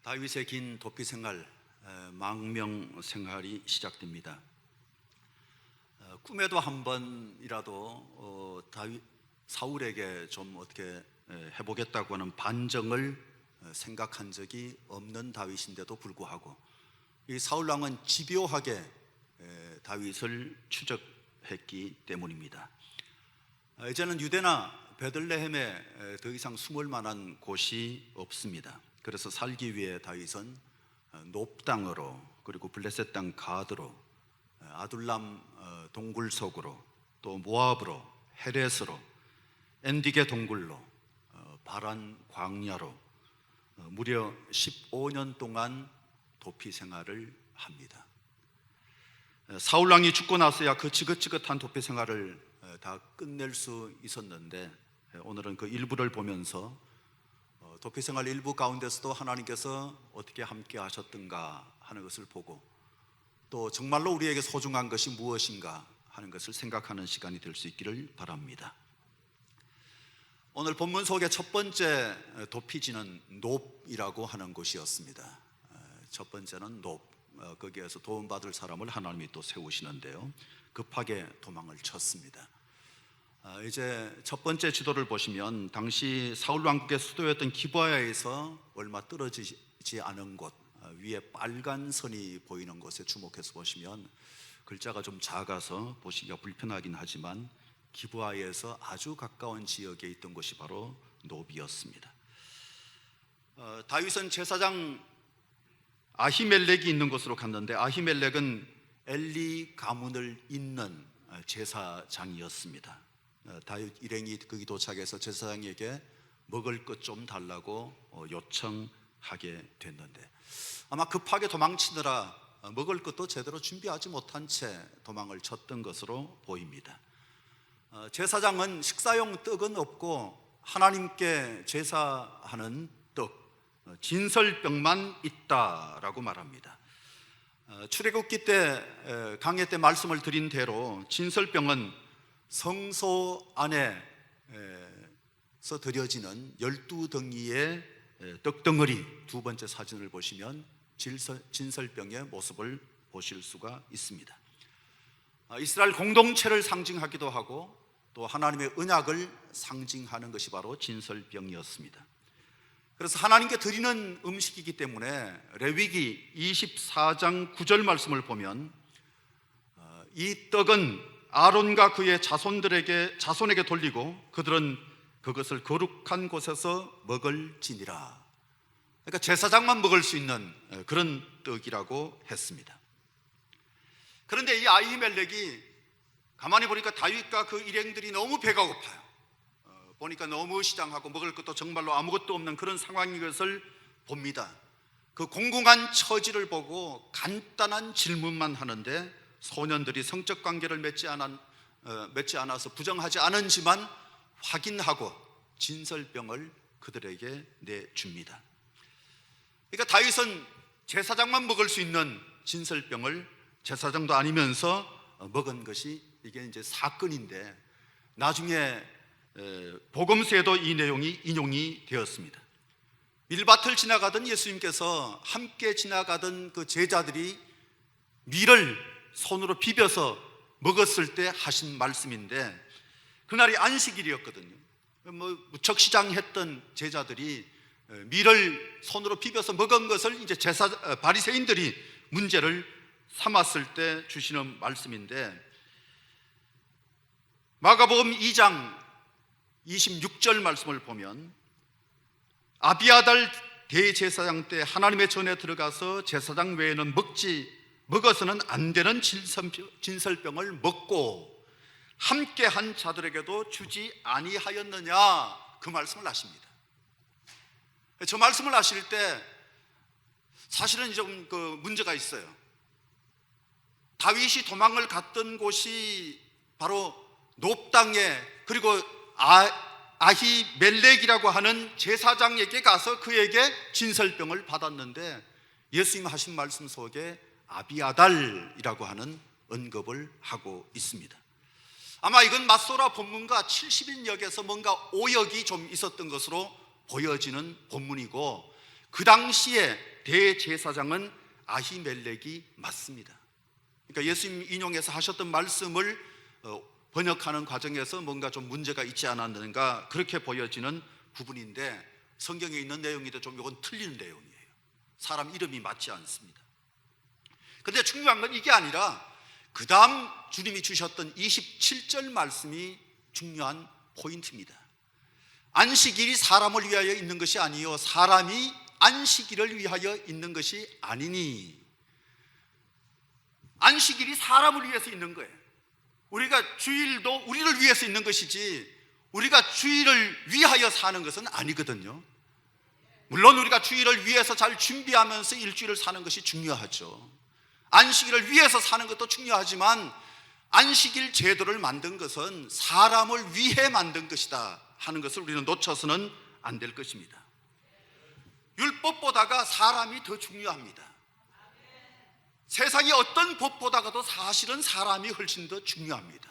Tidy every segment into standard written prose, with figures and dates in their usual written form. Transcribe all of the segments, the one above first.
다윗의 긴 도피 생활, 망명 생활이 시작됩니다. 꿈에도 한 번이라도 사울에게 좀 어떻게 해보겠다고 하는 반정을 생각한 적이 없는 다윗인데도 불구하고 이 사울 왕은 집요하게 다윗을 추적했기 때문입니다. 이제는 유대나 베들레헴에 더 이상 숨을 만한 곳이 없습니다. 그래서 살기 위해 다윗은 높 땅으로, 그리고 블레셋 땅 가드로, 아둘람 동굴 속으로, 또 모압으로, 헤렛으로, 엔디게 동굴로, 바란 광야로 무려 15년 동안 도피 생활을 합니다. 사울 왕이 죽고 나서야 그 지긋지긋한 도피 생활을 다 끝낼 수 있었는데, 오늘은 그 일부를 보면서 도피 생활 일부 가운데서도 하나님께서 어떻게 함께 하셨던가 하는 것을 보고, 또 정말로 우리에게 소중한 것이 무엇인가 하는 것을 생각하는 시간이 될 수 있기를 바랍니다. 오늘 본문 속의 첫 번째 도피지는 놉이라고 하는 곳이었습니다. 첫 번째는 놉, 거기에서 도움받을 사람을 하나님이 또 세우시는데요, 급하게 도망을 쳤습니다. 이제 첫 번째 지도를 보시면 당시 사울 왕국의 수도였던 기브아에서 얼마 떨어지지 않은 곳, 위에 빨간 선이 보이는 곳에 주목해서 보시면 글자가 좀 작아서 보시기가 불편하긴 하지만 기브아에서 아주 가까운 지역에 있던 곳이 바로 놉이었습니다. 다윗은 제사장 아히멜렉이 있는 곳으로 갔는데, 아히멜렉은 엘리 가문을 잇는 제사장이었습니다. 다윗 일행이 거기 도착해서 제사장에게 먹을 것 좀 달라고 요청하게 됐는데, 아마 급하게 도망치느라 먹을 것도 제대로 준비하지 못한 채 도망을 쳤던 것으로 보입니다. 제사장은 식사용 떡은 없고 하나님께 제사하는 떡, 진설병만 있다라고 말합니다. 출애굽기 때 강해 때 말씀을 드린 대로 진설병은 성소 안에서 드려지는 12덩이의 떡덩어리, 두 번째 사진을 보시면 진설병의 모습을 보실 수가 있습니다. 이스라엘 공동체를 상징하기도 하고 또 하나님의 언약을 상징하는 것이 바로 진설병이었습니다. 그래서 하나님께 드리는 음식이기 때문에 레위기 24장 9절 말씀을 보면 이 떡은 아론과 그의 자손에게 돌리고 그들은 그것을 거룩한 곳에서 먹을지니라. 그러니까 제사장만 먹을 수 있는 그런 떡이라고 했습니다. 그런데 이 아히멜렉이 가만히 보니까 다윗과 그 일행들이 너무 배가 고파요. 보니까 너무 시장하고 먹을 것도 정말로 아무것도 없는 그런 상황인 것을 봅니다. 그 공공한 처지를 보고 간단한 질문만 하는데, 소년들이 성적 관계를 맺지 않아서 부정하지 않은지만 확인하고 진설병을 그들에게 내줍니다. 그러니까 다윗은 제사장만 먹을 수 있는 진설병을 제사장도 아니면서 먹은 것이 이게 이제 사건인데, 나중에 복음서에도 이 내용이 인용이 되었습니다. 밀밭을 지나가던 예수님께서 함께 지나가던 그 제자들이 밀을 손으로 비벼서 먹었을 때 하신 말씀인데, 그날이 안식일이었거든요. 무척 시장했던 제자들이 밀을 손으로 비벼서 먹은 것을 이제 바리새인들이 문제를 삼았을 때 주시는 말씀인데, 마가복음 2장 26절 말씀을 보면 아비아달 대제사장 때 하나님의 전에 들어가서 제사장 외에는 먹어서는 안 되는 진설병을 먹고 함께 한 자들에게도 주지 아니하였느냐, 그 말씀을 하십니다. 저 말씀을 하실 때 사실은 좀 그 문제가 있어요. 다윗이 도망을 갔던 곳이 바로 놉 땅에, 그리고 아히멜렉이라고 하는 제사장에게 가서 그에게 진설병을 받았는데, 예수님 하신 말씀 속에 아비아달이라고 하는 언급을 하고 있습니다. 아마 이건 맞소라 본문과 70인역에서 뭔가 오역이 좀 있었던 것으로 보여지는 본문이고, 그 당시에 대제사장은 아히멜렉이 맞습니다. 그러니까 예수님 인용해서 하셨던 말씀을 번역하는 과정에서 뭔가 좀 문제가 있지 않았는가 그렇게 보여지는 부분인데, 성경에 있는 내용인데 좀 이건 틀리는 내용이에요. 사람 이름이 맞지 않습니다. 그런데 중요한 건 이게 아니라 그 다음 주님이 주셨던 27절 말씀이 중요한 포인트입니다. 안식일이 사람을 위하여 있는 것이 아니요 사람이 안식일을 위하여 있는 것이 아니니. 안식일이 사람을 위해서 있는 거예요. 우리가 주일도 우리를 위해서 있는 것이지 우리가 주일을 위하여 사는 것은 아니거든요. 물론 우리가 주일을 위해서 잘 준비하면서 일주일을 사는 것이 중요하죠. 안식일을 위해서 사는 것도 중요하지만 안식일 제도를 만든 것은 사람을 위해 만든 것이다 하는 것을 우리는 놓쳐서는 안 될 것입니다. 율법보다가 사람이 더 중요합니다. 세상의 어떤 법보다가도 사실은 사람이 훨씬 더 중요합니다.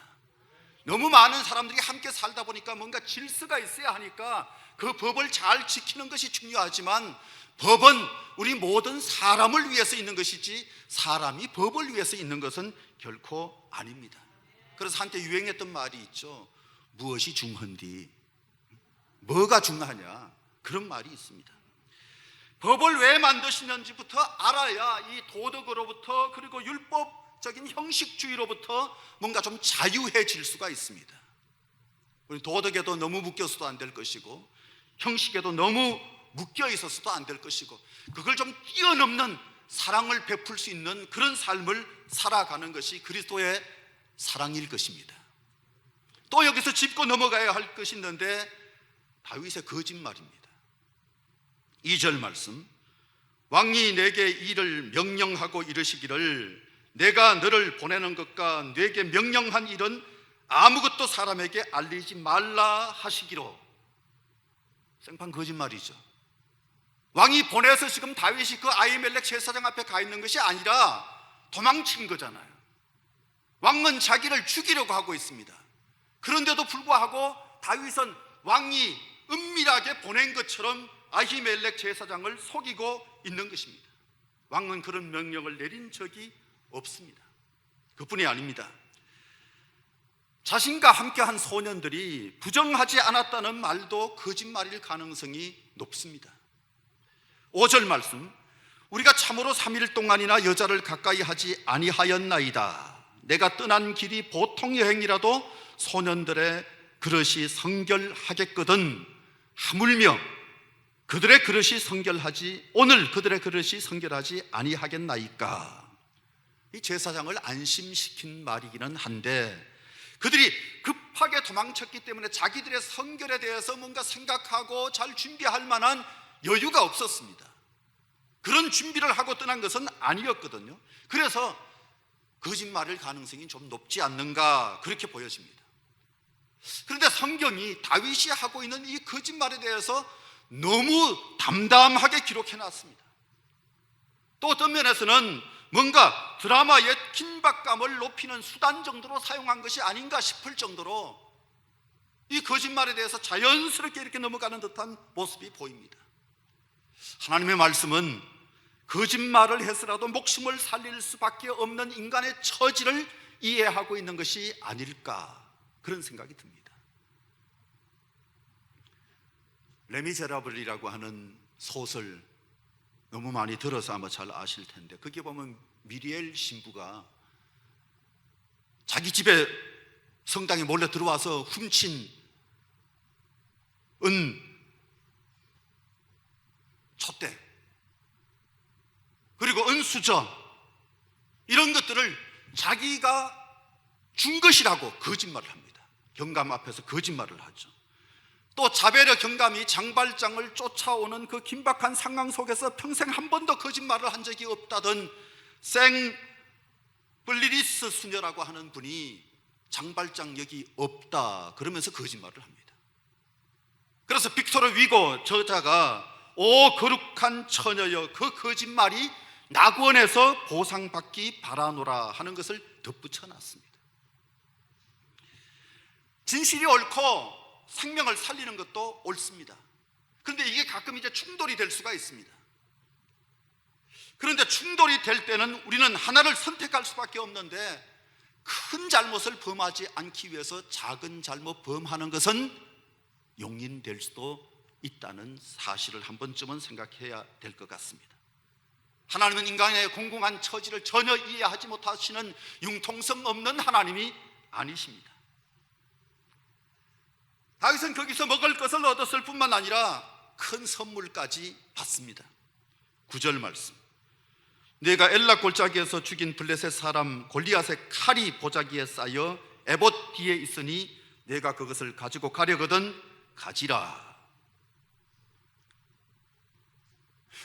너무 많은 사람들이 함께 살다 보니까 뭔가 질서가 있어야 하니까 그 법을 잘 지키는 것이 중요하지만 법은 우리 모든 사람을 위해서 있는 것이지 사람이 법을 위해서 있는 것은 결코 아닙니다. 그래서 한때 유행했던 말이 있죠. 무엇이 중헌디? 뭐가 중요하냐? 그런 말이 있습니다. 법을 왜 만드시는지부터 알아야 이 도덕으로부터 그리고 율법적인 형식주의로부터 뭔가 좀 자유해질 수가 있습니다. 우리 도덕에도 너무 묶여서도 안 될 것이고 형식에도 너무 묶여 있어서도 안 될 것이고 그걸 좀 뛰어넘는 사랑을 베풀 수 있는 그런 삶을 살아가는 것이 그리스도의 사랑일 것입니다. 또 여기서 짚고 넘어가야 할 것이 있는데 다윗의 거짓말입니다. 2절 말씀, 왕이 내게 이를 명령하고 이르시기를 내가 너를 보내는 것과 내게 명령한 일은 아무것도 사람에게 알리지 말라 하시기로. 생판 거짓말이죠. 왕이 보내서 지금 다윗이 그 아히멜렉 제사장 앞에 가 있는 것이 아니라 도망친 거잖아요. 왕은 자기를 죽이려고 하고 있습니다. 그런데도 불구하고 다윗은 왕이 은밀하게 보낸 것처럼 아히멜렉 제사장을 속이고 있는 것입니다. 왕은 그런 명령을 내린 적이 없습니다. 그뿐이 아닙니다. 자신과 함께한 소년들이 부정하지 않았다는 말도 거짓말일 가능성이 높습니다. 5절 말씀, 우리가 참으로 3일 동안이나 여자를 가까이 하지 아니하였나이다. 내가 떠난 길이 보통 여행이라도 소년들의 그릇이 성결하겠거든. 하물며 그들의 그릇이 성결하지 오늘 그들의 그릇이 성결하지 아니하겠나이까. 이 제사장을 안심시킨 말이기는 한데 그들이 급하게 도망쳤기 때문에 자기들의 성결에 대해서 뭔가 생각하고 잘 준비할 만한 여유가 없었습니다. 그런 준비를 하고 떠난 것은 아니었거든요. 그래서 거짓말일 가능성이 좀 높지 않는가 그렇게 보여집니다. 그런데 성경이 다윗이 하고 있는 이 거짓말에 대해서 너무 담담하게 기록해놨습니다. 또 어떤 면에서는 뭔가 드라마의 긴박감을 높이는 수단 정도로 사용한 것이 아닌가 싶을 정도로 이 거짓말에 대해서 자연스럽게 이렇게 넘어가는 듯한 모습이 보입니다. 하나님의 말씀은 거짓말을 해서라도 목숨을 살릴 수밖에 없는 인간의 처지를 이해하고 있는 것이 아닐까 그런 생각이 듭니다. 레미제라블이라고 하는 소설 너무 많이 들어서 아마 잘 아실 텐데 거기에 보면 미리엘 신부가 자기 집에 성당에 몰래 들어와서 훔친 은, 촛대 그리고 은수저 이런 것들을 자기가 준 것이라고 거짓말을 합니다. 경감 앞에서 거짓말을 하죠. 또 자베르 경감이 장발장을 쫓아오는 그 긴박한 상황 속에서 평생 한 번도 거짓말을 한 적이 없다던 생 블리리스 수녀라고 하는 분이 장발장 여기 없다 그러면서 거짓말을 합니다. 그래서 빅토르 위고 저자가 오 거룩한 처녀여 그 거짓말이 낙원에서 보상받기 바라노라 하는 것을 덧붙여 놨습니다. 진실이 옳고 생명을 살리는 것도 옳습니다. 그런데 이게 가끔 이제 충돌이 될 수가 있습니다. 그런데 충돌이 될 때는 우리는 하나를 선택할 수밖에 없는데, 큰 잘못을 범하지 않기 위해서 작은 잘못 범하는 것은 용인될 수도 있다는 사실을 한 번쯤은 생각해야 될 것 같습니다. 하나님은 인간의 공공한 처지를 전혀 이해하지 못하시는 융통성 없는 하나님이 아니십니다. 다윗은 거기서 먹을 것을 얻었을 뿐만 아니라 큰 선물까지 받습니다. 9절 말씀, 내가 엘라 골짜기에서 죽인 블레셋 사람 골리앗의 칼이 보자기에 쌓여 에봇 뒤에 있으니 내가 그것을 가지고 가려거든 가지라.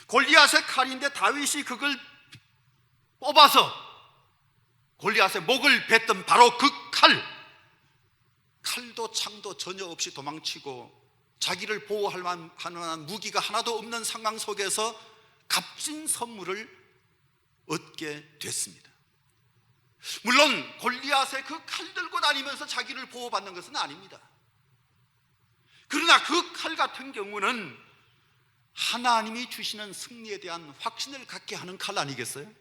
골리앗의 칼인데 다윗이 그걸 뽑아서 골리앗의 목을 뱉던 바로 그 칼도 창도 전혀 없이 도망치고 자기를 보호할 만한 무기가 하나도 없는 상황 속에서 값진 선물을 얻게 됐습니다. 물론 골리앗의 그 칼 들고 다니면서 자기를 보호받는 것은 아닙니다. 그러나 그 칼 같은 경우는 하나님이 주시는 승리에 대한 확신을 갖게 하는 칼 아니겠어요?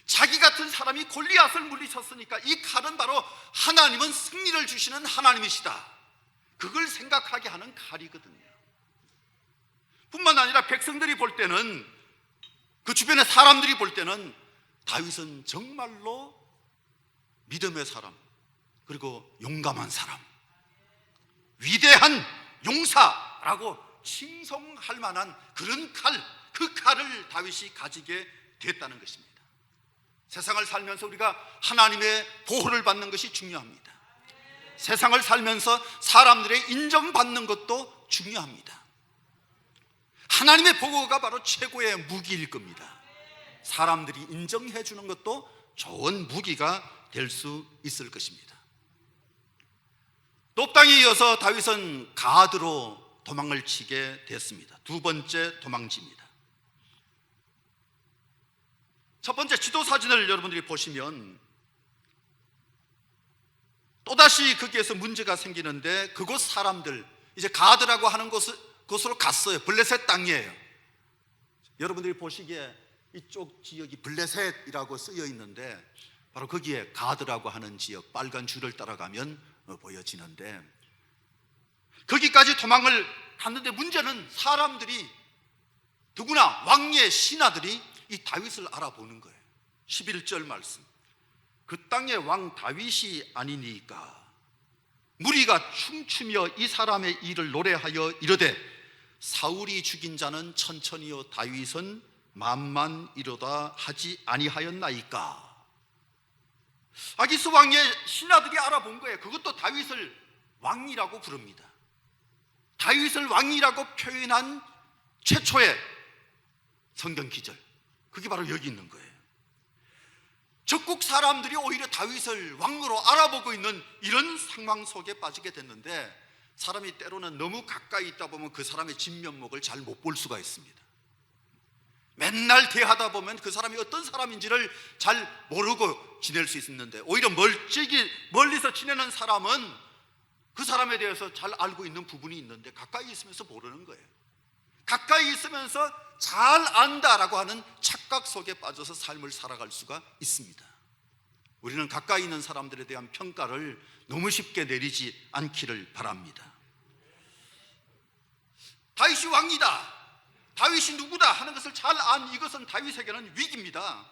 자기 같은 사람이 골리앗을 물리쳤으니까 이 칼은 바로 하나님은 승리를 주시는 하나님이시다, 그걸 생각하게 하는 칼이거든요. 뿐만 아니라 백성들이 볼 때는, 그 주변의 사람들이 볼 때는 다윗은 정말로 믿음의 사람, 그리고 용감한 사람, 위대한 용사라고 칭송할 만한 그런 그 칼을 다윗이 가지게 됐다는 것입니다. 세상을 살면서 우리가 하나님의 보호를 받는 것이 중요합니다. 세상을 살면서 사람들의 인정받는 것도 중요합니다. 하나님의 보호가 바로 최고의 무기일 겁니다. 사람들이 인정해 주는 것도 좋은 무기가 될 수 있을 것입니다. 놉당에 이어서 다윗은 가드로 도망을 치게 됐습니다. 두 번째 도망지입니다. 첫 번째 지도 사진을 여러분들이 보시면 또다시 거기에서 문제가 생기는데, 그곳 사람들, 이제 가드라고 하는 곳으로 갔어요. 블레셋 땅이에요. 여러분들이 보시기에 이쪽 지역이 블레셋이라고 쓰여 있는데 바로 거기에 가드라고 하는 지역, 빨간 줄을 따라가면 보여지는데, 거기까지 도망을 갔는데 문제는 사람들이, 누구나 왕의 신하들이 이 다윗을 알아보는 거예요. 11절 말씀, 그 땅의 왕 다윗이 아니니까 무리가 춤추며 이 사람의 일을 노래하여 이르되 사울이 죽인 자는 천천히요 다윗은 만만이로다 하지 아니하였나이까. 아기스 왕의 신하들이 알아본 거예요. 그것도 다윗을 왕이라고 부릅니다. 다윗을 왕이라고 표현한 최초의 성경 기절, 그게 바로 여기 있는 거예요. 적국 사람들이 오히려 다윗을 왕으로 알아보고 있는 이런 상황 속에 빠지게 됐는데, 사람이 때로는 너무 가까이 있다 보면 그 사람의 진면목을 잘 못 볼 수가 있습니다. 맨날 대하다 보면 그 사람이 어떤 사람인지를 잘 모르고 지낼 수 있는데, 오히려 멀리서 지내는 사람은 그 사람에 대해서 잘 알고 있는 부분이 있는데 가까이 있으면서 모르는 거예요. 가까이 있으면서 잘 안다라고 하는 착각 속에 빠져서 삶을 살아갈 수가 있습니다. 우리는 가까이 있는 사람들에 대한 평가를 너무 쉽게 내리지 않기를 바랍니다. 다윗이 왕이다, 다윗이 누구다 하는 것을 잘 안 이것은 다윗에게는 위기입니다.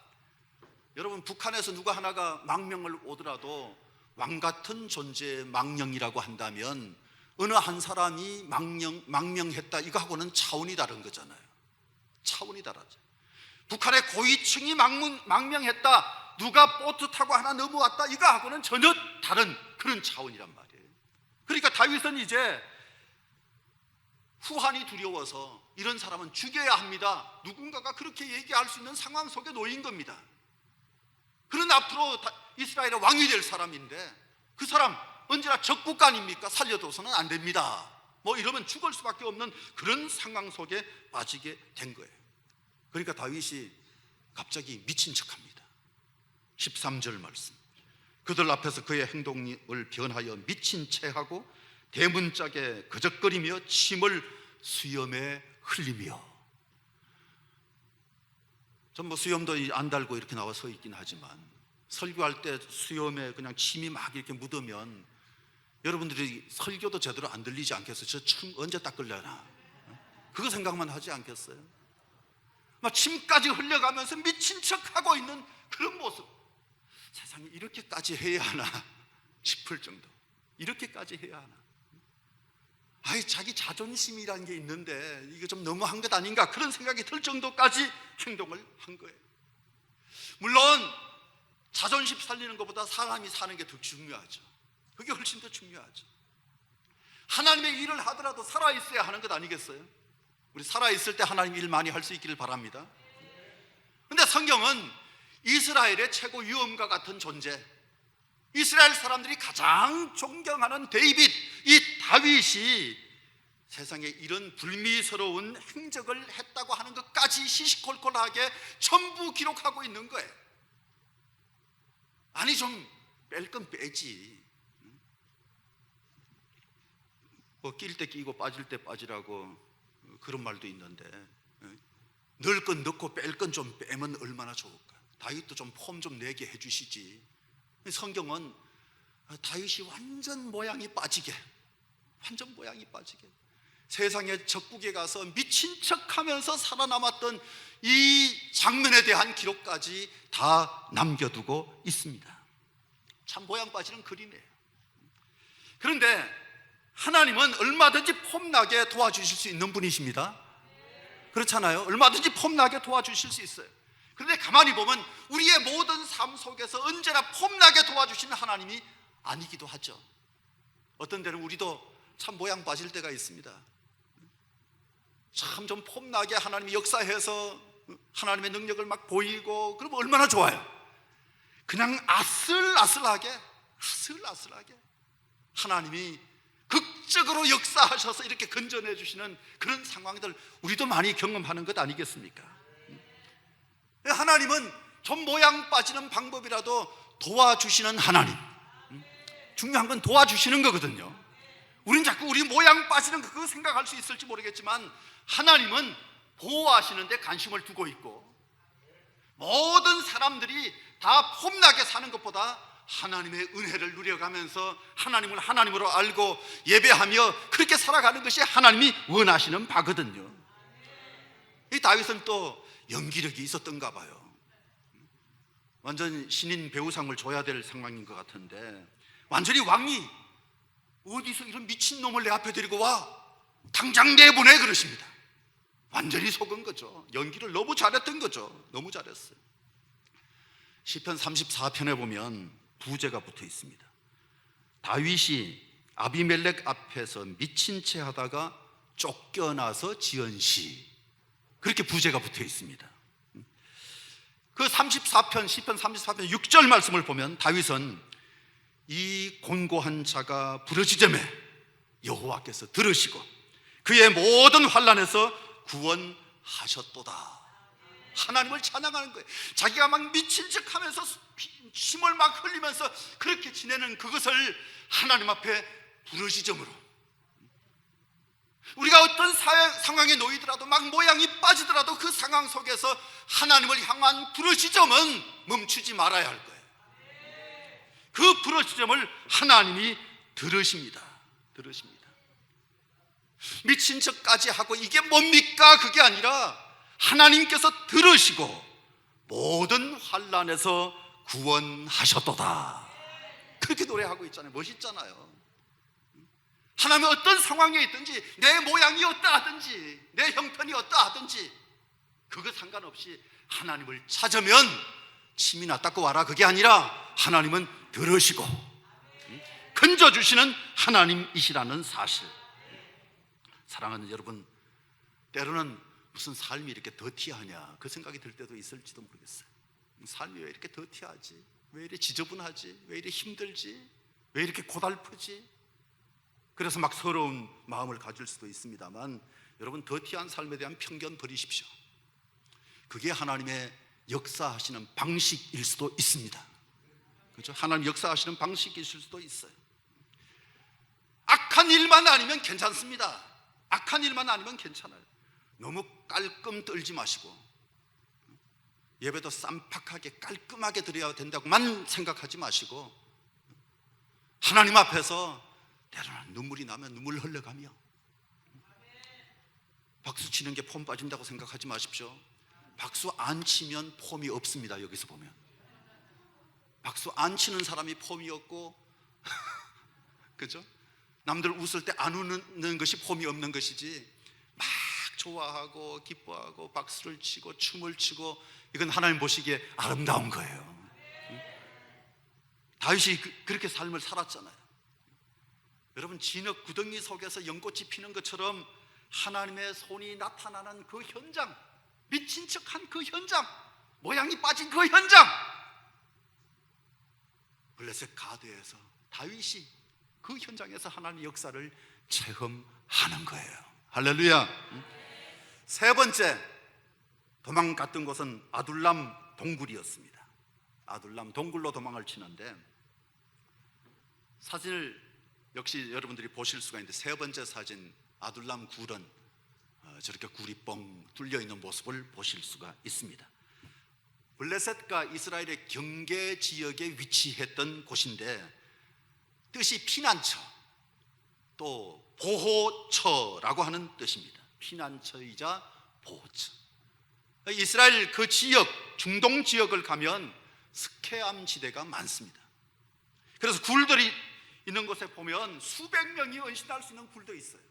여러분, 북한에서 누가 하나가 망명을 오더라도 왕 같은 존재의 망령이라고 한다면 어느 한 사람이 망명했다 이거하고는 차원이 다른 거잖아요. 차원이 다르죠. 북한의 고위층이 망명했다, 누가 보트 타고 하나 넘어왔다 이거하고는 전혀 다른 그런 차원이란 말이에요. 그러니까 다윗은 이제 후한이 두려워서 이런 사람은 죽여야 합니다, 누군가가 그렇게 얘기할 수 있는 상황 속에 놓인 겁니다. 그런 앞으로 이스라엘의 왕이 될 사람인데 그 사람 언제나 적국 아닙니까? 살려둬서는 안 됩니다, 뭐 이러면 죽을 수밖에 없는 그런 상황 속에 빠지게 된 거예요. 그러니까 다윗이 갑자기 미친 척합니다. 13절 말씀, 그들 앞에서 그의 행동을 변하여 미친 체하고 대문짝에 거적거리며 침을 수염에 흘리며. 전 뭐 수염도 안 달고 이렇게 나와 서 있긴 하지만 설교할 때 수염에 그냥 침이 막 이렇게 묻으면 여러분들이 설교도 제대로 안 들리지 않겠어요? 저 침 언제 닦으려나? 그거 생각만 하지 않겠어요? 막 침까지 흘려가면서 미친 척하고 있는 그런 모습, 세상에 이렇게까지 해야 하나 싶을 정도. 이렇게까지 해야 하나? 아이, 자기 자존심이라는 게 있는데 이게 좀 너무한 것 아닌가, 그런 생각이 들 정도까지 행동을 한 거예요. 물론 자존심 살리는 것보다 사람이 사는 게 더 중요하죠. 그게 훨씬 더 중요하죠. 하나님의 일을 하더라도 살아있어야 하는 것 아니겠어요? 우리 살아있을 때 하나님 일 많이 할 수 있기를 바랍니다. 그런데 성경은 이스라엘의 최고 유언과 같은 존재, 이스라엘 사람들이 가장 존경하는 데이빗, 이 다윗이 세상에 이런 불미스러운 행적을 했다고 하는 것까지 시시콜콜하게 전부 기록하고 있는 거예요. 아니, 좀 뺄 건 빼지. 뭐 낄 때 끼고 빠질 때 빠지라고 그런 말도 있는데, 넣을 건 넣고 뺄 건 좀 빼면 얼마나 좋을까. 다윗도 좀 폼 좀 내게 해주시지. 성경은 다윗이 완전 모양이 빠지게, 세상의 적국에 가서 미친 척하면서 살아남았던 이 장면에 대한 기록까지 다 남겨두고 있습니다. 참 모양 빠지는 글이네요. 그런데 하나님은 얼마든지 폼나게 도와주실 수 있는 분이십니다. 그렇잖아요. 얼마든지 폼나게 도와주실 수 있어요. 그런데 가만히 보면 우리의 모든 삶 속에서 언제나 폼나게 도와주시는 하나님이 아니기도 하죠. 어떤 때는 우리도 참 모양 빠질 때가 있습니다. 참 좀 폼나게 하나님이 역사해서 하나님의 능력을 막 보이고 그러면 얼마나 좋아요. 그냥 아슬아슬하게 하나님이 극적으로 역사하셔서 이렇게 건져내 주시는 그런 상황들, 우리도 많이 경험하는 것 아니겠습니까? 하나님은 좀 모양 빠지는 방법이라도 도와주시는 하나님. 중요한 건 도와주시는 거거든요. 우린 자꾸 우리 모양 빠지는 그거 생각할 수 있을지 모르겠지만 하나님은 보호하시는데 관심을 두고 있고, 모든 사람들이 다 폼나게 사는 것보다 하나님의 은혜를 누려가면서 하나님을 하나님으로 알고 예배하며 그렇게 살아가는 것이 하나님이 원하시는 바거든요. 이 다윗은 또 연기력이 있었던가 봐요. 완전 신인 배우상을 줘야 될 상황인 것 같은데, 완전히 왕이 어디서 이런 미친놈을 내 앞에 데리고 와, 당장 내보내, 그러십니다. 완전히 속은 거죠. 연기를 너무 잘했던 거죠. 너무 잘했어요. 시편 34편에 보면 부제가 붙어 있습니다. 다윗이 아비멜렉 앞에서 미친 채 하다가 쫓겨나서 지은 시, 그렇게 부제가 붙어 있습니다. 그 34편, 시편 34편 6절 말씀을 보면 다윗은 이 곤고한 자가 부르짖음에 여호와께서 들으시고 그의 모든 환난에서 구원하셨도다. 하나님을 찬양하는 거예요. 자기가 막 미친 척 하면서 힘을 막 흘리면서 그렇게 지내는 그것을 하나님 앞에 부르짖음으로, 우리가 어떤 상황에 놓이더라도 막 모양이 빠지더라도 그 상황 속에서 하나님을 향한 부르짖음은 멈추지 말아야 할 거예요. 그 부르짖음을 하나님이 들으십니다. 미친 척까지 하고 이게 뭡니까? 그게 아니라 하나님께서 들으시고 모든 환난에서 구원하셨도다. 그렇게 노래하고 있잖아요. 멋있잖아요. 하나님은 어떤 상황에 있든지, 내 모양이 어떠하든지, 내 형편이 어떠하든지 그거 상관없이 하나님을 찾으면 침이나 닦고 와라, 그게 아니라 하나님은 들으시고 건져주시는 하나님이시라는 사실. 사랑하는 여러분, 때로는 무슨 삶이 이렇게 더티하냐 그 생각이 들 때도 있을지도 모르겠어요. 삶이 왜 이렇게 더티하지? 왜 이렇게 지저분하지? 왜 이렇게 힘들지? 왜 이렇게 고달프지? 그래서 막 서러운 마음을 가질 수도 있습니다만, 여러분, 더티한 삶에 대한 편견 버리십시오. 그게 하나님의 역사하시는 방식일 수도 있습니다. 그렇죠? 하나님 역사하시는 방식일 수도 있어요. 악한 일만 아니면 괜찮습니다. 악한 일만 아니면 괜찮아요. 너무 깔끔 떨지 마시고 예배도 쌈박하게 깔끔하게 드려야 된다고만 생각하지 마시고 하나님 앞에서 때로는 눈물이 나면 눈물 흘려가며, 박수 치는 게 폼 빠진다고 생각하지 마십시오. 박수 안 치면 폼이 없습니다. 여기서 보면 박수 안 치는 사람이 폼이 없고 그죠? 남들 웃을 때 안 웃는 것이 폼이 없는 것이지, 막 좋아하고 기뻐하고 박수를 치고 춤을 추고, 이건 하나님 보시기에 아름다운 거예요. 다윗이 그렇게 삶을 살았잖아요. 여러분, 진흙 구덩이 속에서 연꽃이 피는 것처럼 하나님의 손이 나타나는 그 현장, 미친 척한 그 현장, 모양이 빠진 그 현장, 블레셋 가드에서 다윗이 그 현장에서 하나님의 역사를 체험하는 거예요. 할렐루야. 세 번째, 도망갔던 곳은 아둘람 동굴이었습니다. 아둘람 동굴로 도망을 치는데, 사진을 역시 여러분들이 보실 수가 있는데, 세 번째 사진, 아둘람 굴은 저렇게 굴이 뻥 뚫려 있는 모습을 보실 수가 있습니다. 블레셋과 이스라엘의 경계 지역에 위치했던 곳인데, 뜻이 피난처, 또 보호처라고 하는 뜻입니다. 피난처이자 보호처. 이스라엘 그 지역, 중동 지역을 가면 스케암 지대가 많습니다. 그래서 굴들이 있는 곳에 보면 수백 명이 은신할 수 있는 굴도 있어요.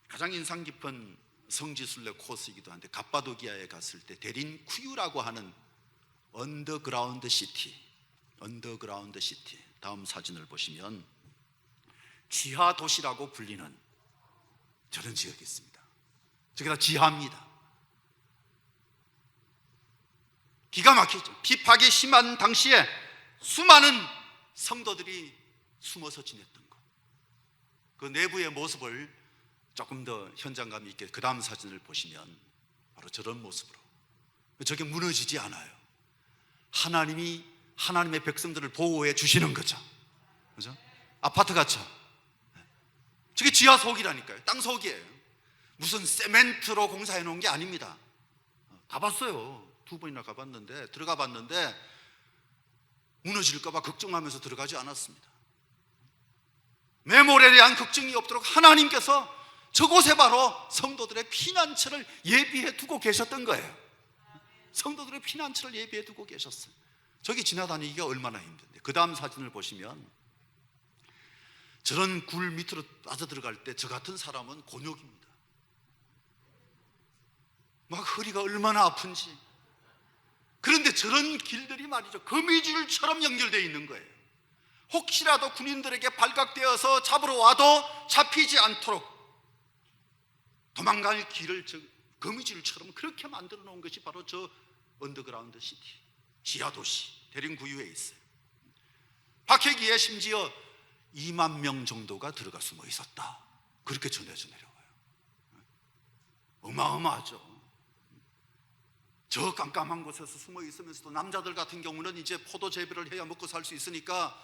가장 인상 깊은 성지순례 코스이기도 한데, 갑바도기아에 갔을 때 데린 쿠유라고 하는 언더그라운드 시티, 다음 사진을 보시면 지하 도시라고 불리는 저런 지역이 있습니다. 저게 다 지하입니다. 기가 막히죠. 비파기 심한 당시에 수많은 성도들이 숨어서 지냈던 것, 그 내부의 모습을 조금 더 현장감 있게 그 다음 사진을 보시면 바로 저런 모습으로, 저게 무너지지 않아요. 하나님이 하나님의 백성들을 보호해 주시는 거죠. 그죠? 아파트 같죠? 저게 지하 속이라니까요. 땅 속이에요. 무슨 세멘트로 공사해 놓은 게 아닙니다. 가봤어요. 2번이나 가봤는데, 들어가 봤는데 무너질까 봐 걱정하면서 들어가지 않았습니다. 매몰에 대한 걱정이 없도록 하나님께서 저곳에 바로 성도들의 피난처를 예비해 두고 계셨던 거예요. 성도들의 피난처를 예비해 두고 계셨어요. 저기 지나다니기가 얼마나 힘든데. 그 다음 사진을 보시면 저런 굴 밑으로 빠져 들어갈 때 저 같은 사람은 곤욕입니다. 막 허리가 얼마나 아픈지. 그런데 저런 길들이 말이죠, 거미줄처럼 연결되어 있는 거예요. 혹시라도 군인들에게 발각되어서 잡으러 와도 잡히지 않도록 도망갈 길을 거미줄처럼 그렇게 만들어 놓은 것이 바로 저 언더그라운드 시티, 지하도시 대림구유에 있어요. 박해기에 심지어 2만 명 정도가 들어가 숨어 있었다, 그렇게 전해져 내려와요. 어마어마하죠. 저 깜깜한 곳에서 숨어 있으면서도 남자들 같은 경우는 이제 포도 재배를 해야 먹고 살 수 있으니까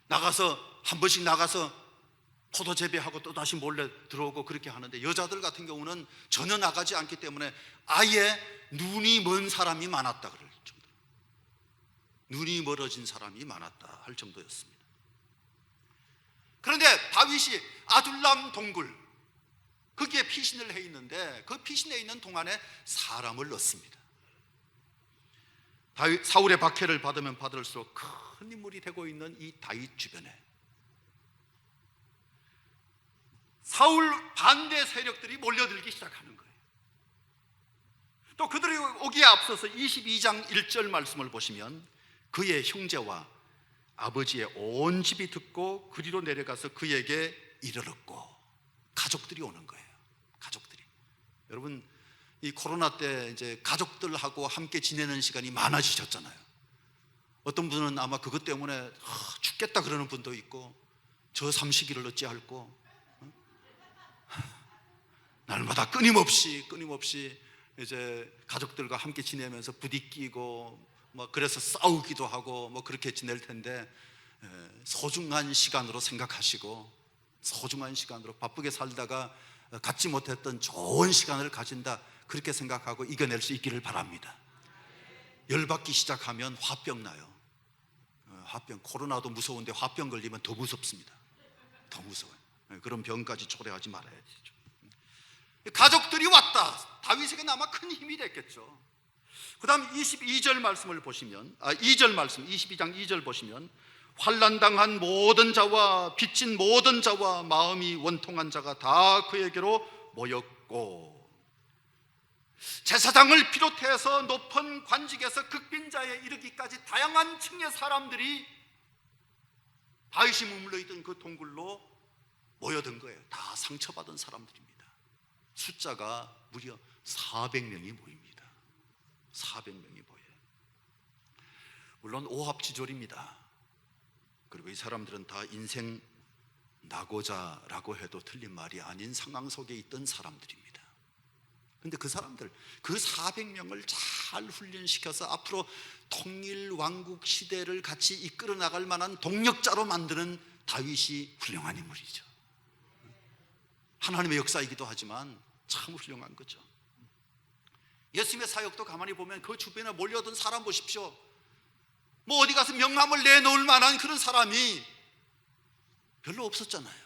나가서 한 번씩 나가서 포도 재배하고 또 다시 몰래 들어오고 그렇게 하는데, 여자들 같은 경우는 전혀 나가지 않기 때문에 아예 눈이 먼 사람이 많았다 그럴 정도로, 눈이 멀어진 사람이 많았다 할 정도였습니다. 그런데 다윗이 아둘람 동굴, 거기에 피신을 해 있는데, 그 피신해 있는 동안에 사람을 넣습니다. 사울의 박해를 받으면 받을수록 큰 인물이 되고 있는 이 다윗 주변에 사울 반대 세력들이 몰려들기 시작하는 거예요. 또 그들이 오기에 앞서서 22장 1절 말씀을 보시면, 그의 형제와 아버지의 온 집이 듣고 그리로 내려가서 그에게 이르렀고, 가족들이 오는 거예요. 가족들이. 여러분, 이 코로나 때 이제 가족들하고 함께 지내는 시간이 많아지셨잖아요. 어떤 분은 아마 그것 때문에 죽겠다 그러는 분도 있고, 저 삼시기를 어찌할꼬, 날마다 끊임없이 이제 가족들과 함께 지내면서 부딪히고 뭐 그래서 싸우기도 하고 뭐 그렇게 지낼 텐데, 소중한 시간으로 생각하시고, 소중한 시간으로 바쁘게 살다가 갖지 못했던 좋은 시간을 가진다, 그렇게 생각하고 이겨낼 수 있기를 바랍니다. 열받기 시작하면 화병 나요. 화병, 코로나도 무서운데 화병 걸리면 더 무섭습니다. 더 무서워요. 그런 병까지 초래하지 말아야 되죠. 가족들이 왔다. 다윗에게 아마 큰 힘이 됐겠죠. 그 다음 22절 말씀을 보시면 2절 말씀 22장 2절 보시면 환난당한 모든 자와 빚진 모든 자와 마음이 원통한 자가 다 그에게로 모였고, 제사장을 비롯해서 높은 관직에서 극빈자에 이르기까지 다양한 층의 사람들이 다윗이 머물러 있던 그 동굴로 모여든 거예요. 다 상처받은 사람들입니다. 숫자가 무려 400명이 모입니다. 400명이 모여요. 물론 오합지졸입니다. 그리고 이 사람들은 다 인생 낙오자라고 해도 틀린 말이 아닌 상황 속에 있던 사람들입니다. 그런데 그 사람들, 그 400명을 잘 훈련시켜서 앞으로 통일 왕국 시대를 같이 이끌어 나갈 만한 동력자로 만드는 다윗이 훌륭한 인물이죠. 하나님의 역사이기도 하지만 참 훌륭한 거죠. 예수님의 사역도 가만히 보면 그 주변에 몰려든 사람 보십시오. 뭐 어디 가서 명함을 내놓을 만한 그런 사람이 별로 없었잖아요.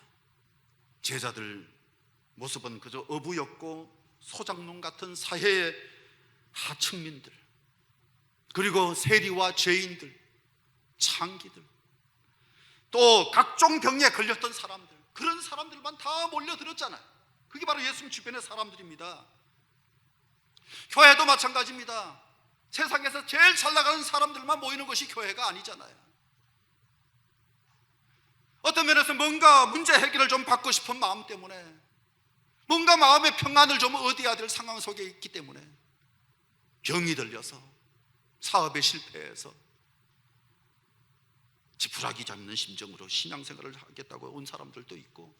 제자들 모습은 그저 어부였고 소장농 같은 사회의 하층민들, 그리고 세리와 죄인들, 창기들, 또 각종 병에 걸렸던 사람들, 그런 사람들만 다 몰려들었잖아요. 그게 바로 예수님 주변의 사람들입니다. 교회도 마찬가지입니다. 세상에서 제일 잘 나가는 사람들만 모이는 것이 교회가 아니잖아요. 어떤 면에서 뭔가 문제 해결을 좀 받고 싶은 마음 때문에, 뭔가 마음의 평안을 좀 얻어야 될 상황 속에 있기 때문에 병이 들려서, 사업에 실패해서 지푸라기 잡는 심정으로 신앙생활을 하겠다고 온 사람들도 있고,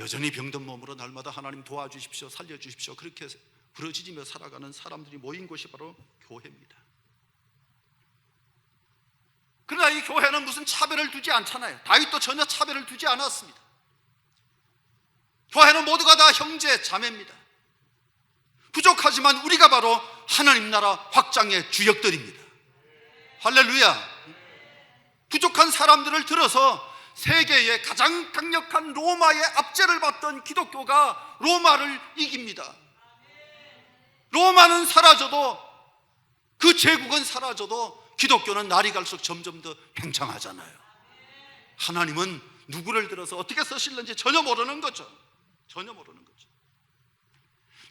여전히 병든 몸으로 날마다 하나님 도와주십시오, 살려주십시오 그렇게 부르짖으며 살아가는 사람들이 모인 곳이 바로 교회입니다. 그러나 이 교회는 무슨 차별을 두지 않잖아요. 다윗도 전혀 차별을 두지 않았습니다. 교회는 모두가 다 형제 자매입니다. 부족하지만 우리가 바로 하나님 나라 확장의 주역들입니다. 할렐루야. 부족한 사람들을 들어서 세계의 가장 강력한 로마의 압제를 받던 기독교가 로마를 이깁니다. 로마는 사라져도, 그 제국은 사라져도 기독교는 날이 갈수록 점점 더 팽창하잖아요. 하나님은 누구를 들어서 어떻게 쓰실는지 전혀 모르는 거죠. 전혀 모르는 거죠.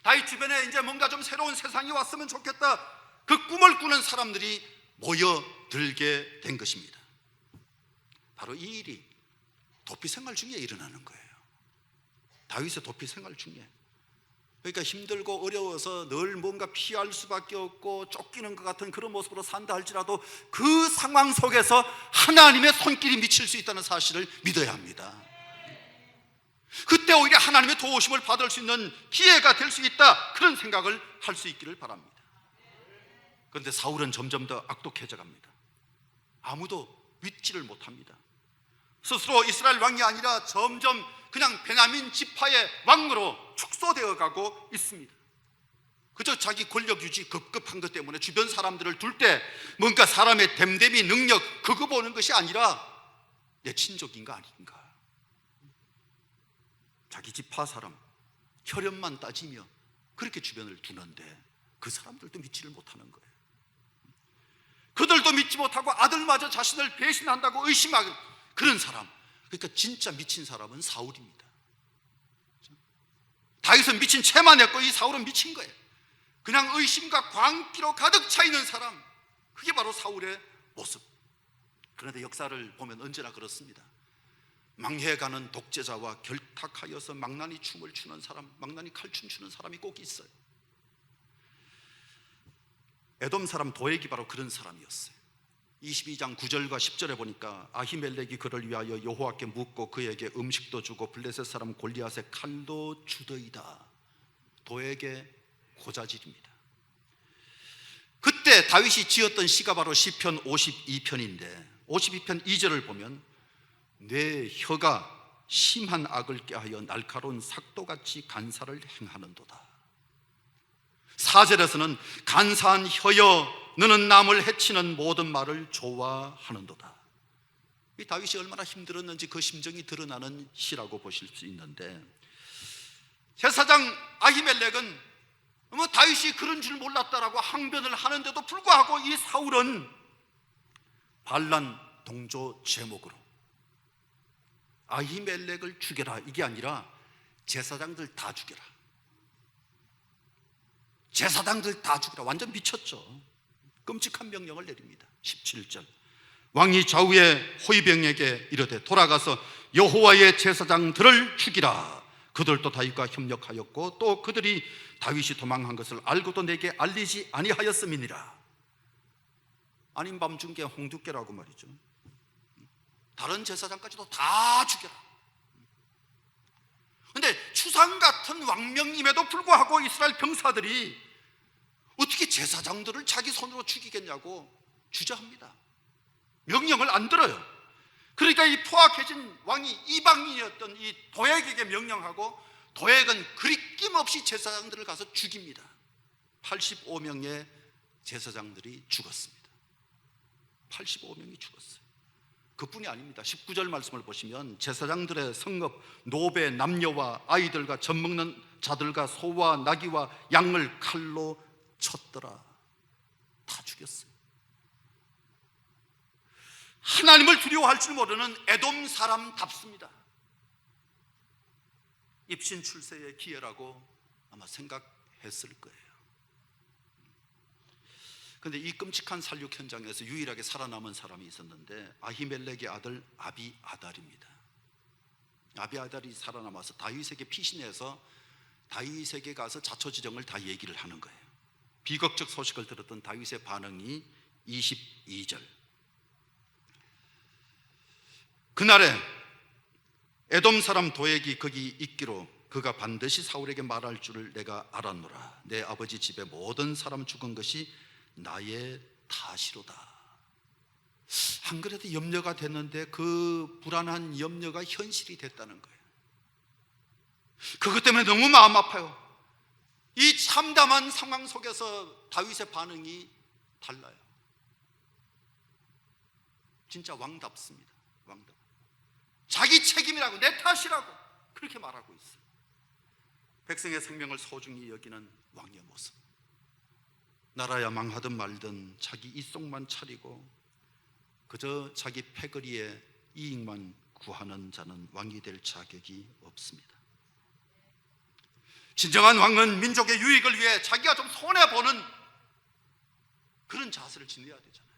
다윗 주변에 이제 뭔가 좀 새로운 세상이 왔으면 좋겠다, 그 꿈을 꾸는 사람들이 모여들게 된 것입니다. 바로 이 일이 도피 생활 중에 일어나는 거예요. 다윗의 도피 생활 중에. 그러니까 힘들고 어려워서 늘 뭔가 피할 수밖에 없고 쫓기는 것 같은 그런 모습으로 산다 할지라도 그 상황 속에서 하나님의 손길이 미칠 수 있다는 사실을 믿어야 합니다. 그때 오히려 하나님의 도우심을 받을 수 있는 기회가 될 수 있다, 그런 생각을 할 수 있기를 바랍니다. 그런데 사울은 점점 더 악독해져 갑니다. 아무도 믿지를 못합니다. 스스로 이스라엘 왕이 아니라 점점 그냥 베냐민 지파의 왕으로 축소되어 가고 있습니다. 그저 자기 권력 유지 급급한 것 때문에 주변 사람들을 둘 때 뭔가 사람의 됨됨이 능력 그거 보는 것이 아니라 내 친족인가 아닌가, 자기 지파 사람 혈연만 따지며 그렇게 주변을 두는데 그 사람들도 믿지를 못하는 거예요. 그들도 믿지 못하고 아들마저 자신을 배신한다고 의심하는 그런 사람, 그러니까 진짜 미친 사람은 사울입니다. 다윗은 미친 채만 했고 이 사울은 미친 거예요. 그냥 의심과 광기로 가득 차 있는 사람, 그게 바로 사울의 모습. 그런데 역사를 보면 언제나 그렇습니다. 망해가는 독재자와 결탁하여서 망나니 춤을 추는 사람, 망나니 칼춤 추는 사람이 꼭 있어요. 에돔 사람 도액이 바로 그런 사람이었어요. 22장 9절과 10절에 보니까 아히멜렉이 그를 위하여 여호와께 묻고 그에게 음식도 주고 블레셋 사람 골리앗의 칼도 주더이다. 도액의 고자질입니다. 그때 다윗이 지었던 시가 바로 시편 52편인데 52편 2절을 보면 내 혀가 심한 악을 꾀하여 날카로운 삭도같이 간사를 행하는도다. 4절에서는 간사한 혀여 너는 남을 해치는 모든 말을 좋아하는도다. 이 다윗이 얼마나 힘들었는지 그 심정이 드러나는 시라고 보실 수 있는데, 제사장 아히멜렉은 다윗이 그런 줄 몰랐다라고 항변을 하는데도 불구하고 이 사울은 반란 동조 제목으로 아히멜렉을 죽여라, 이게 아니라 제사장들 다 죽여라, 제사장들 다 죽여라. 완전 미쳤죠. 끔찍한 명령을 내립니다. 17절, 왕이 좌우의 호위병에게 이르되 돌아가서 여호와의 제사장들을 죽이라. 그들도 다윗과 협력하였고 또 그들이 다윗이 도망한 것을 알고도 내게 알리지 아니하였음이니라. 아닌 밤 중계 홍두깨라고 말이죠. 다른 제사장까지도 다 죽여라. 그런데 추상 같은 왕명임에도 불구하고 이스라엘 병사들이 어떻게 제사장들을 자기 손으로 죽이겠냐고 주저합니다. 명령을 안 들어요. 그러니까 이 포악해진 왕이 이방인이었던 이 도액에게 명령하고, 도액은 그리 없이 제사장들을 가서 죽입니다. 85명의 제사장들이 죽었습니다. 85명이 죽었어요. 그뿐이 아닙니다. 19절 말씀을 보시면 제사장들의 성읍 노베 남녀와 아이들과 젖먹는 자들과 소와 나귀와 양을 칼로 쳤더라. 다 죽였어요. 하나님을 두려워할 줄 모르는 에돔 사람답습니다. 입신 출세의 기회라고 아마 생각했을 거예요. 그런데 이 끔찍한 살육 현장에서 유일하게 살아남은 사람이 있었는데 아히멜렉의 아들 아비아달입니다. 아비아달이 살아남아서 다윗에게 피신해서 다윗에게 가서 자초지정을 다 얘기를 하는 거예요. 비극적 소식을 들었던 다윗의 반응이 22절, 그날에 에돔 사람 도액이 거기 있기로 그가 반드시 사울에게 말할 줄을 내가 알았노라. 내 아버지 집에 모든 사람 죽은 것이 나의 탓이로다. 안 그래도 염려가 됐는데 그 불안한 염려가 현실이 됐다는 거예요. 그것 때문에 너무 마음 아파요. 이 참담한 상황 속에서 다윗의 반응이 달라요. 진짜 왕답습니다. 왕답. 자기 책임이라고, 내 탓이라고 그렇게 말하고 있어요. 백성의 생명을 소중히 여기는 왕의 모습. 나라야 망하든 말든 자기 이속만 차리고 그저 자기 패거리에 이익만 구하는 자는 왕이 될 자격이 없습니다. 진정한 왕은 민족의 유익을 위해 자기가 좀 손해보는 그런 자세를 지녀야 되잖아요.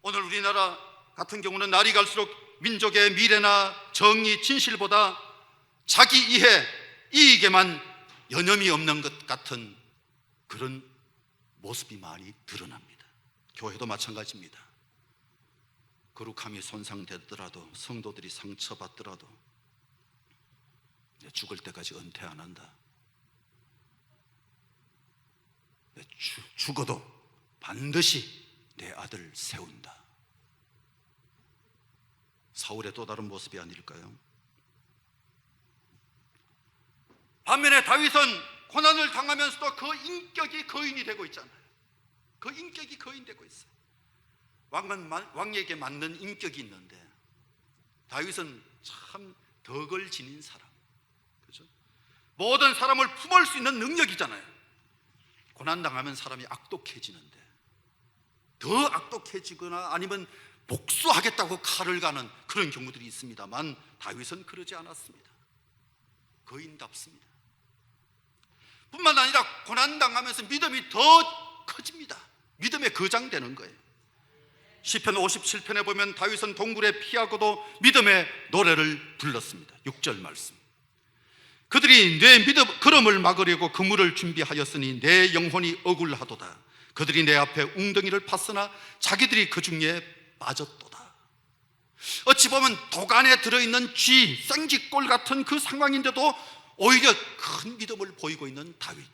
오늘 우리나라 같은 경우는 날이 갈수록 민족의 미래나 정의, 진실보다 자기 이해, 이익에만 여념이 없는 것 같은 그런 모습이 많이 드러납니다. 교회도 마찬가지입니다. 거룩함이 손상되더라도, 성도들이 상처받더라도 죽을 때까지 은퇴 안 한다. 죽어도 반드시 내 아들 세운다. 사울의 또 다른 모습이 아닐까요? 반면에 다윗은 고난을 당하면서도 그 인격이 거인이 되고 있잖아요. 그 인격이 거인되고 있어요. 왕은 왕에게 맞는 인격이 있는데 다윗은 참 덕을 지닌 사람, 그렇죠? 모든 사람을 품을 수 있는 능력이잖아요. 고난당하면 사람이 악독해지는데 더 악독해지거나 아니면 복수하겠다고 칼을 가는 그런 경우들이 있습니다만 다윗은 그러지 않았습니다. 거인답습니다. 뿐만 아니라 고난당하면서 믿음이 더 커집니다. 믿음에 거장되는 거예요. 시편 57편에 보면 다윗은 동굴에 피하고도 믿음의 노래를 불렀습니다. 6절 말씀, 그들이 내 걸음을 막으려고 그물을 준비하였으니 내 영혼이 억울하도다. 그들이 내 앞에 웅덩이를 팠으나 자기들이 그 중에 빠졌도다. 어찌 보면 독안에 들어있는 쥐, 생쥐꼴 같은 그 상황인데도 오히려 큰 믿음을 보이고 있는 다윗.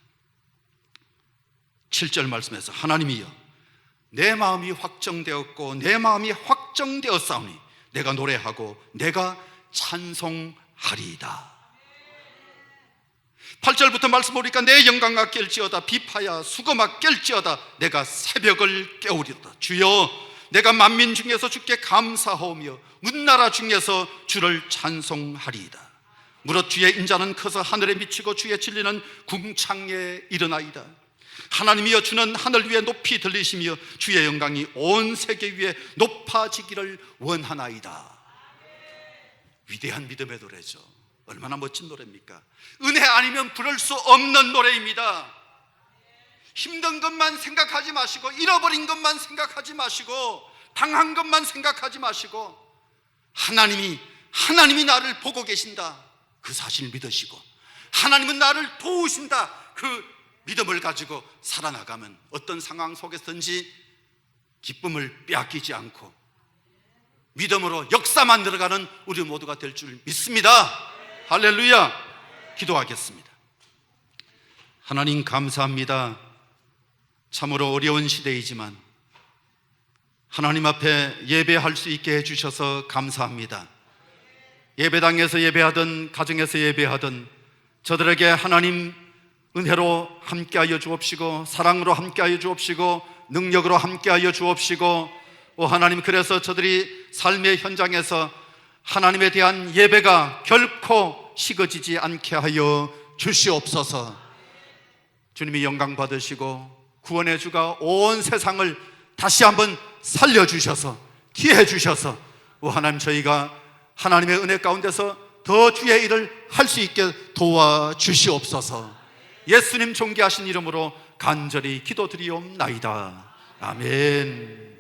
7절 말씀에서 하나님이여 내 마음이 확정되었고 내 마음이 확정되었사오니 내가 노래하고 내가 찬송하리이다. 8절부터 말씀 보니까 내 영광과 깰지어다 비파야 수고막 깰지어다 내가 새벽을 깨우리로다. 주여 내가 만민 중에서 주께 감사하오며 문나라 중에서 주를 찬송하리이다. 무릇 주의 인자는 커서 하늘에 미치고 주의 진리는 궁창에 일어나이다. 하나님이여 주는 하늘 위에 높이 들리시며 주의 영광이 온 세계 위에 높아지기를 원하나이다. 위대한 믿음의 노래죠. 얼마나 멋진 노래입니까? 은혜 아니면 부를 수 없는 노래입니다. 힘든 것만 생각하지 마시고 잃어버린 것만 생각하지 마시고 당한 것만 생각하지 마시고 하나님이 나를 보고 계신다 그 사실을 믿으시고 하나님은 나를 도우신다 그 믿음을 가지고 살아나가면 어떤 상황 속에서든지 기쁨을 빼앗기지 않고 믿음으로 역사 만들어가는 우리 모두가 될 줄 믿습니다. 할렐루야. 기도하겠습니다. 하나님 감사합니다. 참으로 어려운 시대이지만 하나님 앞에 예배할 수 있게 해주셔서 감사합니다. 예배당에서 예배하든 가정에서 예배하든 저들에게 하나님 은혜로 함께하여 주옵시고 사랑으로 함께하여 주옵시고 능력으로 함께하여 주옵시고 하나님 그래서 저들이 삶의 현장에서 하나님에 대한 예배가 결코 식어지지 않게 하여 주시옵소서. 주님이 영광 받으시고 구원의 주가 온 세상을 다시 한번 살려주셔서 기회해 주셔서 하나님 저희가 하나님의 은혜 가운데서 더 주의 일을 할 수 있게 도와주시옵소서. 예수님 존귀하신 이름으로 간절히 기도드리옵나이다. 아멘.